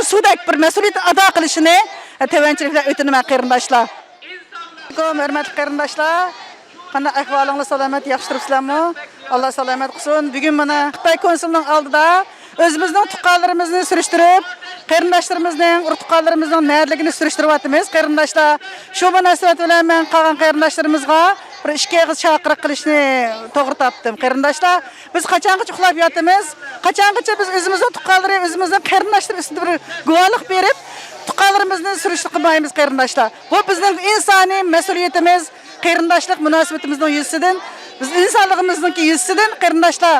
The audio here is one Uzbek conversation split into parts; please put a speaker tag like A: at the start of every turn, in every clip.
A: sudek bir mas'uliyat ado qilishini tevanchiliklar o'tinaman qarindoshlar. Hurmatli qarindoshlar, qanday ahvolingiz, salomat, yaxshi turibsizlarmi? Alloh salomat qilsin. Bugun mana Xitoy konsulining oldida o'zimizning tuqqanlarimizni surishtirib, qarindoshlarimizning, urtuqqanlarimizning nadaligini surishtiryapmiz. Qarindoshlar, shu munosabat bilan men qolgan qarindoshlarimizga bir ishga og'iz chaqiriq qilishni to'g'ri topdim. Qarindoshlar, biz qachongacha uxlab yotamiz? Qachongacha biz o'zimizning tuqqanlari, o'zimizning qarindoshlar ustida bir guvohlik berib, tuqqanlarimizni surishtirib qilmaymiz qarindoshlar. Bu bizning insoniy mas'uliyatimiz. Qarindoshlik munosabatimizning yuzasidan, biz insonligimizning yuzasidan qarindoshlar,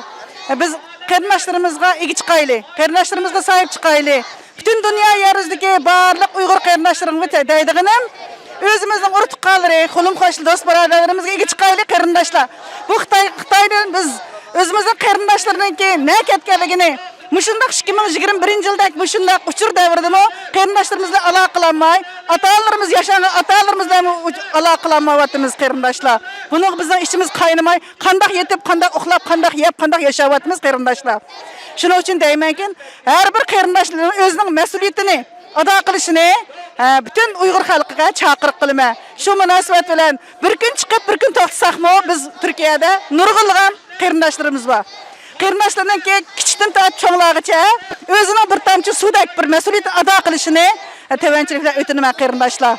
A: biz qarindoshlarimizga ega chiqaylik, qarindoshlarimizga sahib chiqaylik. Butun dunyo yeryüzidagi barliq Uyg'ur qarindoshlarimga deydiganim, o'zimizning urtuqqanlari, qo'lim qo'shni do'st birodarlarimizga ega chiqaylik qarindoshlar. Bu Xitoydan biz o'zimizning qarindoshlarimizga ne ketganligini Muşundaq 2021-yilda muşundaq uchur davridimi qarindoshlarimiz bilan aloqa qilmay, ota-onalarimiz yashagan ota-onalarimiz bilan aloqa qilmayapmiz qarindoshlar. Buni bizning ishimiz qaynamay, qanday yetib, qanday uxlab, qanday yeb, qanday yashayapmiz qarindoshlar. Shuning uchun deymankin, har bir qarindoshlarning o'zining mas'uliyatini ado qilishini bütün Uyg'ur xalqiga chaqiriq qilaman. Shu munosabat bilan bir kun chiqib, bir kun to'xtasaqmi, biz Turkiyada nurg'unlagan qarindoshlarimiz bor. Qarindoshlarning kichikdan tortib cho'nglargacha o'zining bir tomchi suvdek bir mas'uliyat ado qilishini tevanchiliklar o'tinaman qarindoshlar.